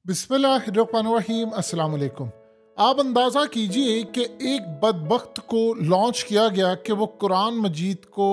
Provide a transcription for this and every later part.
बिस्मिल्लाहिर्रहमानिर्रहीम अस्सलाम वालेकुम। आप अंदाज़ा कीजिए कि एक बदबख्त को लॉन्च किया गया कि वो कुरान मजीद को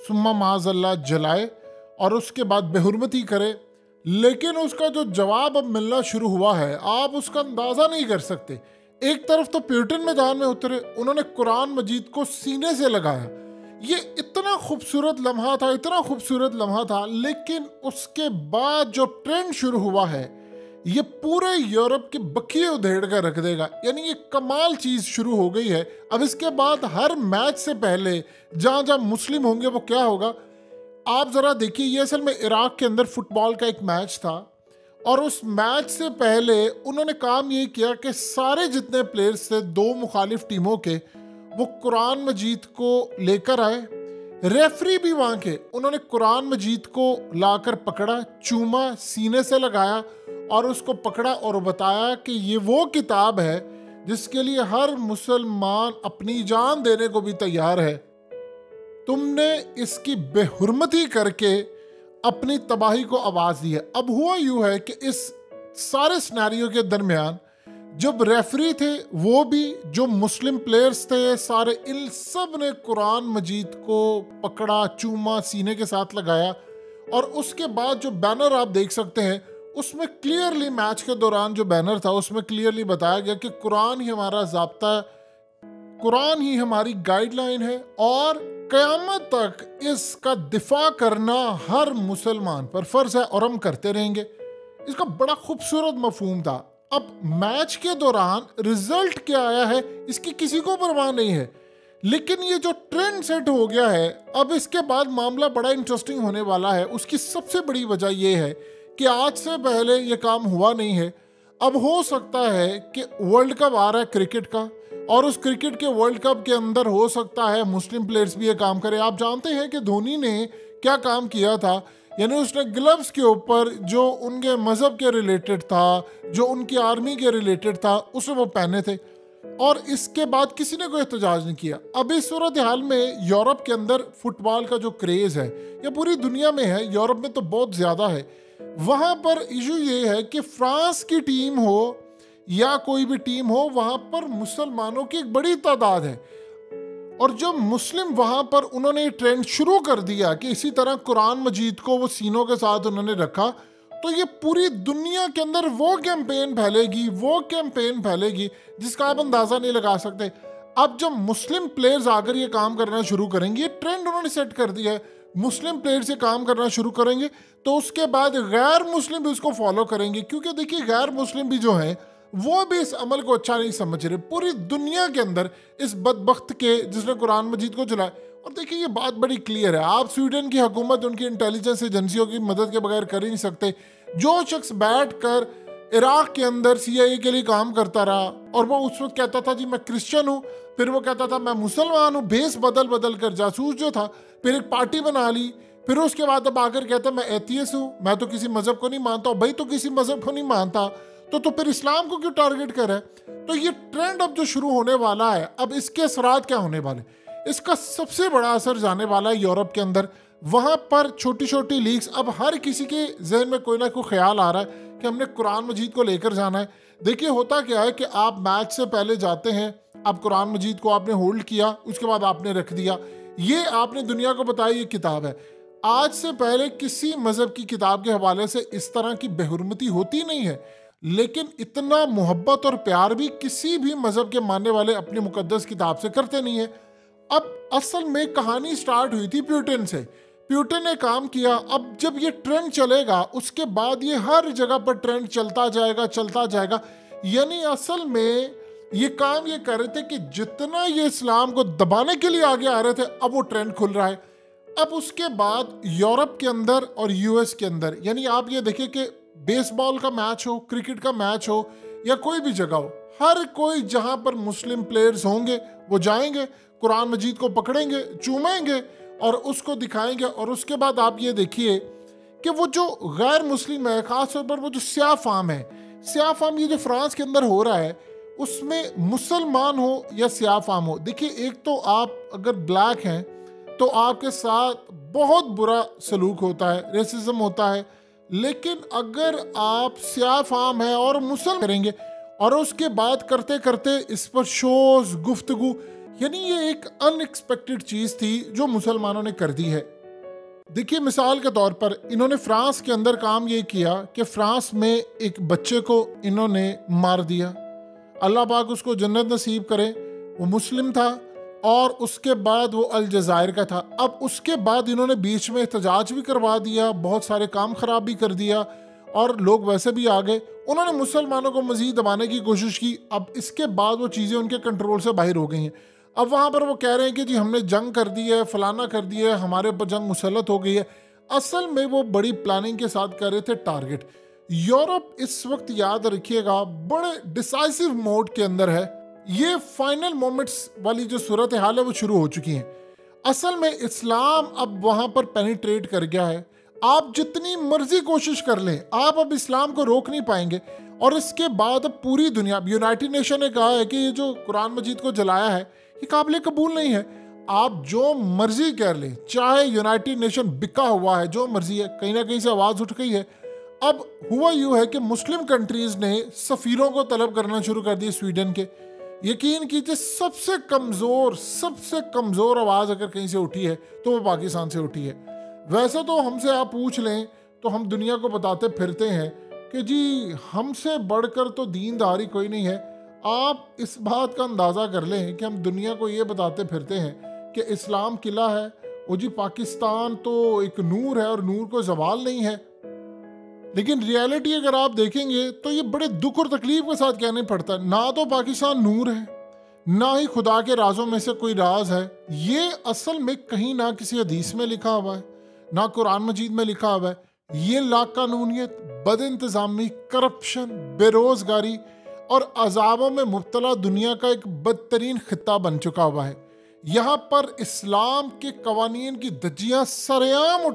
सुम्मा माज़अल्लाह जलाए और उसके बाद बेहुरमती करे, लेकिन उसका जो जवाब अब मिलना शुरू हुआ है आप उसका अंदाज़ा नहीं कर सकते। एक तरफ तो प्यूटन मैदान में उतरे, उन्होंने कुरान मजीद को सीने से लगाया। ये इतना खूबसूरत लम्हा था, इतना खूबसूरत लम्हा था, लेकिन उसके बाद जो ट्रेंड शुरू हुआ है ये पूरे यूरोप के बखिए उधेड़ कर रख देगा। यानी ये कमाल चीज़ शुरू हो गई है। अब इसके बाद हर मैच से पहले जहाँ जहाँ मुस्लिम होंगे वो क्या होगा, आप ज़रा देखिए। ये असल में इराक के अंदर फुटबॉल का एक मैच था और उस मैच से पहले उन्होंने काम ये किया कि सारे जितने प्लेयर्स थे दो मुखालिफ टीमों के, वो कुरान मजीद को लेकर आए। रेफरी भी वहाँ के, उन्होंने कुरान मजीद को लाकर पकड़ा, चूमा, सीने से लगाया और उसको पकड़ा और बताया कि ये वो किताब है जिसके लिए हर मुसलमान अपनी जान देने को भी तैयार है। तुमने इसकी बेहुरमती करके अपनी तबाही को आवाज़ दी है। अब हुआ यूँ है कि इस सारे सिनेरियो के दरमियान जब रेफरी थे वो भी, जो मुस्लिम प्लेयर्स थे सारे, इन सब ने कुरान मजीद को पकड़ा, चूमा, सीने के साथ लगाया। और उसके बाद जो बैनर आप देख सकते हैं उसमें क्लियरली, मैच के दौरान जो बैनर था उसमें क्लियरली बताया गया कि कुरान ही हमारा ज़ाब्ता है, कुरान ही हमारी गाइडलाइन है और क़यामत तक इसका दिफा करना हर मुसलमान पर फ़र्ज़ है और हम करते रहेंगे। इसका बड़ा खूबसूरत मफहूम था। अब मैच के दौरान रिजल्ट क्या आया है इसकी किसी को परवाह नहीं है, लेकिन ये जो ट्रेंड सेट हो गया है, अब इसके बाद मामला बड़ा इंटरेस्टिंग होने वाला है। उसकी सबसे बड़ी वजह यह है कि आज से पहले ये काम हुआ नहीं है। अब हो सकता है कि वर्ल्ड कप आ रहा है क्रिकेट का, और उस क्रिकेट के वर्ल्ड कप के अंदर हो सकता है मुस्लिम प्लेयर्स भी ये काम करें। आप जानते हैं कि धोनी ने क्या काम किया था, यानी उसने ग्लव्स के ऊपर जो उनके मज़हब के रिलेटेड था, जो उनकी आर्मी के रिलेटेड था, उसने वो पहने थे और इसके बाद किसी ने कोई एहतजाज नहीं किया। अब इस सूरत हाल में यूरोप के अंदर फुटबॉल का जो क्रेज़ है ये पूरी दुनिया में है, यूरोप में तो बहुत ज़्यादा है। वहाँ पर इशू ये है कि फ्रांस की टीम हो या कोई भी टीम हो, वहाँ पर मुसलमानों की एक बड़ी तादाद है और जो मुस्लिम वहाँ पर, उन्होंने ट्रेंड शुरू कर दिया कि इसी तरह कुरान मजीद को वो सीनों के साथ उन्होंने रखा, तो ये पूरी दुनिया के अंदर वो कैंपेन फैलेगी जिसका आप अंदाज़ा नहीं लगा सकते। अब जब मुस्लिम प्लेयर्स आकर ये काम करना शुरू करेंगे, ये ट्रेंड उन्होंने सेट कर दिया है, मुस्लिम प्लेयर्स ये काम करना शुरू करेंगे तो उसके बाद गैर मुस्लिम भी उसको फॉलो करेंगे, क्योंकि देखिए गैर मुस्लिम भी जो हैं वो भी इस अमल को अच्छा नहीं समझ रहे। पूरी दुनिया के अंदर इस बदबख्त के जिसने कुरान मजीद को जलाया, और देखिए ये बात बड़ी क्लियर है, आप स्वीडन की हुकूमत उनकी इंटेलिजेंस एजेंसियों की मदद के बगैर कर ही नहीं सकते। जो शख्स बैठ कर इराक के अंदर CIA के लिए काम करता रहा और वो उस वक्त कहता था जी मैं क्रिश्चियन हूँ, फिर वो कहता था मैं मुसलमान हूँ, भेस बदल बदल कर जासूस जो था, फिर एक पार्टी बना ली, फिर उसके बाद अब आकर कहता मैं एथियस्ट हूँ, मैं तो किसी मज़हब को नहीं मानता। भाई तो किसी मज़हब को नहीं मानता तो फिर इस्लाम को क्यों टारगेट कर है? तो ये ट्रेंड अब जो शुरू होने वाला है, अब इसके असरात क्या होने वाले, इसका सबसे बड़ा असर जाने वाला है यूरोप के अंदर। वहाँ पर छोटी छोटी लीग्स, अब हर किसी के जहन में कोई ना कोई ख्याल आ रहा है कि हमने कुरान मजीद को लेकर जाना है। देखिए होता क्या है कि आप मैच से पहले जाते हैं, आप कुरान मजीद को आपने होल्ड किया, उसके बाद आपने रख दिया, ये आपने दुनिया को बताया ये किताब है। आज से पहले किसी मज़हब की किताब के हवाले से इस तरह की बेहुरमती होती नहीं है, लेकिन इतना मोहब्बत और प्यार भी किसी भी मज़हब के मानने वाले अपनी मुकद्दस किताब से करते नहीं है। अब असल में कहानी स्टार्ट हुई थी प्यूटन से, प्यूटन ने काम किया। अब जब ये ट्रेंड चलेगा उसके बाद ये हर जगह पर ट्रेंड चलता जाएगा। यानी असल में ये काम ये कर रहे थे कि जितना ये इस्लाम को दबाने के लिए आगे आ रहे थे, अब वो ट्रेंड खुल रहा है। अब उसके बाद यूरोप के अंदर और US के अंदर, यानी आप ये देखिए कि बेसबॉल का मैच हो, क्रिकेट का मैच हो या कोई भी जगह हो, हर कोई जहां पर मुस्लिम प्लेयर्स होंगे वो जाएंगे, कुरान मजीद को पकड़ेंगे, चूमेंगे और उसको दिखाएंगे। और उसके बाद आप ये देखिए कि वो जो गैर मुस्लिम है, ख़ासतौर पर वो जो स्याह फाम है, स्याह फाम ये जो फ्रांस के अंदर हो रहा है, उसमें मुसलमान हो या स्याह फाम हो, देखिए एक तो आप अगर ब्लैक हैं तो आपके साथ बहुत बुरा सलूक होता है, रेसिज्म होता है, लेकिन अगर आप स्याह फाम है और मुसल करेंगे और उसके बाद करते करते इस पर शोज गुफ्तगू, यानी ये एक अनएक्सपेक्टेड चीज थी जो मुसलमानों ने कर दी है। देखिए मिसाल के तौर पर इन्होंने फ्रांस के अंदर काम ये किया कि फ्रांस में एक बच्चे को इन्होंने मार दिया। अल्लाह पाक उसको जन्नत नसीब करे, वो मुस्लिम था और उसके बाद वो अलजायर का था। अब उसके बाद इन्होंने बीच में एहतजाज भी करवा दिया, बहुत सारे काम खराब भी कर दिया और लोग वैसे भी आ गए। उन्होंने मुसलमानों को मजीद दबाने की कोशिश की। अब इसके बाद वो चीज़ें उनके कंट्रोल से बाहर हो गई हैं। अब वहाँ पर वो कह रहे हैं कि जी हमने जंग कर दी है, फलाना कर दिया है, हमारे ऊपर जंग मुसल्लत हो गई है। असल में वो बड़ी प्लानिंग के साथ कर रहे थे टारगेट। यूरोप इस वक्त याद रखिएगा बड़े डिसाइसिव मोड के अंदर है। ये फाइनल मोमेंट्स वाली जो सूरत हाल है वो शुरू हो चुकी है। असल में इस्लाम अब वहाँ पर पेनिट्रेट कर गया है। आप जितनी मर्जी कोशिश कर लें, आप अब इस्लाम को रोक नहीं पाएंगे। और इसके बाद अब पूरी दुनिया, यूनाइटेड नेशन ने कहा है कि ये जो कुरान मजीद को जलाया है ये काबिल कबूल नहीं है। आप जो मर्जी कर लें, चाहे यूनाइटेड नेशन बिका हुआ है, जो मर्जी है, कहीं ना कहीं से आवाज़ उठ गई है। अब हुआ यूँ है कि मुस्लिम कंट्रीज़ ने सफ़ीरों को तलब करना शुरू कर दिए स्वीडन के। यकीन कीजिए सबसे कमज़ोर आवाज़ अगर कहीं से उठी है तो वो पाकिस्तान से उठी है। वैसे तो हमसे आप पूछ लें तो हम दुनिया को बताते फिरते हैं कि जी हमसे बढ़कर तो दीनदारी कोई नहीं है। आप इस बात का अंदाज़ा कर लें कि हम दुनिया को ये बताते फिरते हैं कि इस्लाम किला है, वो जी पाकिस्तान तो एक नूर है और नूर को ज़वाल नहीं है। लेकिन रियलिटी अगर आप देखेंगे तो ये बड़े दुख और तकलीफ के साथ कहने पड़ता है। ना तो पाकिस्तान नूर है, ना ही खुदा के राजों में से कोई राज है। ये असल में कहीं ना किसी हदीस में लिखा हुआ है, ना कुरान मजीद में लिखा हुआ है। ये लाकानूनियत, बद इंतज़ामी, करप्शन, बेरोज़गारी और अजाबों में मुब्तला दुनिया का एक बदतरीन खित्ता बन चुका हुआ है। यहाँ पर इस्लाम के कवानीन की धज्जियाँ सरेआम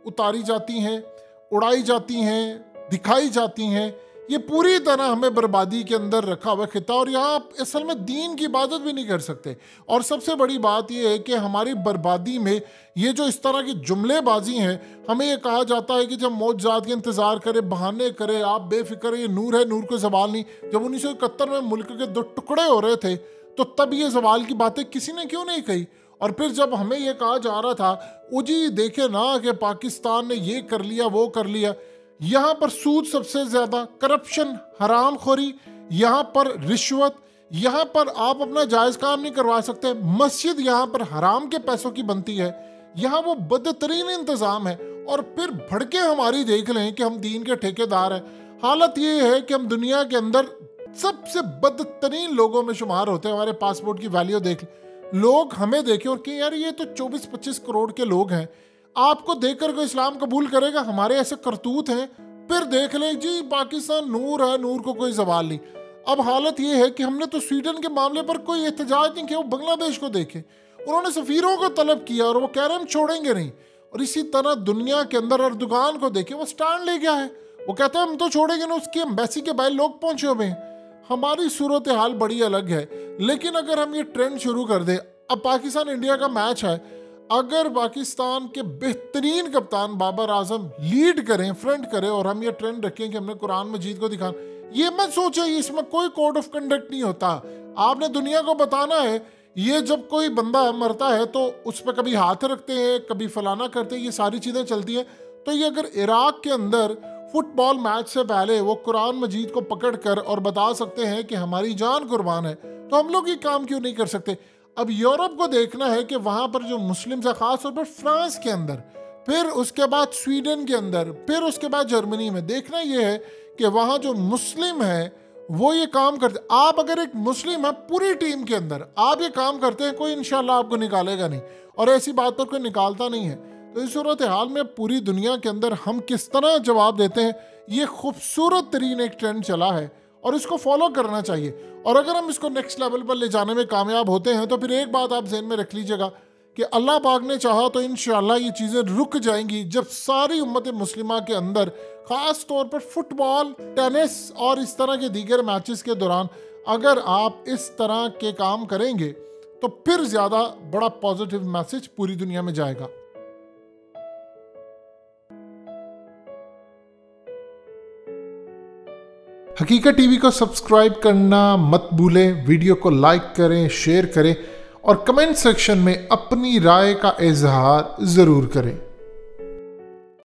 उतारी जाती हैं, उड़ाई जाती हैं, दिखाई जाती हैं। ये पूरी तरह हमें बर्बादी के अंदर रखा हुआ खिता, और यहाँ आप असल में दीन की इबादत भी नहीं कर सकते। और सबसे बड़ी बात यह है कि हमारी बर्बादी में ये जो इस तरह की जुमलेबाजी हैं, हमें ये कहा जाता है कि जब मौजूद के इंतज़ार करे, बहाने करे, आप बेफिक्र, ये नूर है, नूर को सवाल नहीं। जब 1971 में मुल्क के 2 टुकड़े हो रहे थे तो तब ये सवाल की बातें किसी ने क्यों नहीं कही। और फिर जब हमें ये कहा जा रहा था ओ जी देखे ना कि पाकिस्तान ने ये कर लिया, वो कर लिया, यहाँ पर सूद सबसे ज़्यादा, करप्शन, हरामखोरी, यहाँ पर रिश्वत, यहाँ पर आप अपना जायज़ काम नहीं करवा सकते, मस्जिद यहाँ पर हराम के पैसों की बनती है, यहाँ वो बदतरीन इंतज़ाम है। और फिर भड़के हमारी देख लें कि हम दीन के ठेकेदार हैं। हालत ये है कि हम दुनिया के अंदर सबसे बदतरीन लोगों में शुमार होते हैं। हमारे पासपोर्ट की वैल्यू देख, लोग हमें देखें और कि यार ये तो 24-25 करोड़ के लोग हैं, आपको देखकर कोई इस्लाम कबूल करेगा? हमारे ऐसे करतूत हैं। फिर देख लें जी पाकिस्तान नूर है, नूर को कोई सवाल नहीं। अब हालत ये है कि हमने तो स्वीडन के मामले पर कोई एहतजाज नहीं किया। वो बांग्लादेश को देखे, उन्होंने सफ़ीरों को तलब किया और वो कह रहे हैं हम छोड़ेंगे नहीं। और इसी तरह दुनिया के अंदर अर्दोगान को देखे, वो स्टैंड ले गया है, वो कहते हैं हम तो छोड़ेंगे ना। उसकी एम्बेसी के बाहर लोग पहुंचे हुए हैं। हमारी सूरत हाल बड़ी अलग है। लेकिन अगर हम ये ट्रेंड शुरू कर दें, अब पाकिस्तान इंडिया का मैच है, अगर पाकिस्तान के बेहतरीन कप्तान बाबर आजम लीड करें, फ्रंट करें, और हम ये ट्रेंड रखें कि हमने कुरान मजीद को दिखाना, ये मत सोचे इसमें कोई कोड ऑफ कंडक्ट नहीं होता। आपने दुनिया को बताना है, ये जब कोई बंदा मरता है तो उस पर कभी हाथ रखते हैं, कभी फलाना करते हैं, ये सारी चीज़ें चलती हैं। तो ये अगर इराक के अंदर फुटबॉल मैच से पहले वो कुरान मजीद को पकड़ कर और बता सकते हैं कि हमारी जान कुर्बान है, तो हम लोग ये काम क्यों नहीं कर सकते? अब यूरोप को देखना है कि वहाँ पर जो मुस्लिम है, ख़ास तौर पर फ्रांस के अंदर, फिर उसके बाद स्वीडन के अंदर, फिर उसके बाद जर्मनी में, देखना ये है कि वहाँ जो मुस्लिम है वो ये काम करते। आप अगर एक मुस्लिम है पूरी टीम के अंदर, आप ये काम करते हैं, कोई इंशाल्लाह आपको निकालेगा नहीं, और ऐसी बात पर कोई निकालता नहीं है। तो इस सूरत हाल में पूरी दुनिया के अंदर हम किस तरह जवाब देते हैं, ये खूबसूरत तरीन एक ट्रेंड चला है और इसको फॉलो करना चाहिए। और अगर हम इसको नेक्स्ट लेवल पर ले जाने में कामयाब होते हैं तो फिर एक बात आप ज़हन में रख लीजिएगा कि अल्लाह पाक ने चाहा तो इंशाअल्लाह ये चीज़ें रुक जाएंगी, जब सारी उम्मत मुस्लिमा के अंदर ख़ास तौर पर फुटबॉल, टेनिस और इस तरह के दीगर मैचेस के दौरान अगर आप इस तरह के काम करेंगे तो फिर ज़्यादा बड़ा पॉजिटिव मैसेज पूरी दुनिया में जाएगा। हकीकत टीवी को सब्सक्राइब करना मत भूलें, वीडियो को लाइक करें, शेयर करें और कमेंट सेक्शन में अपनी राय का इजहार ज़रूर करें।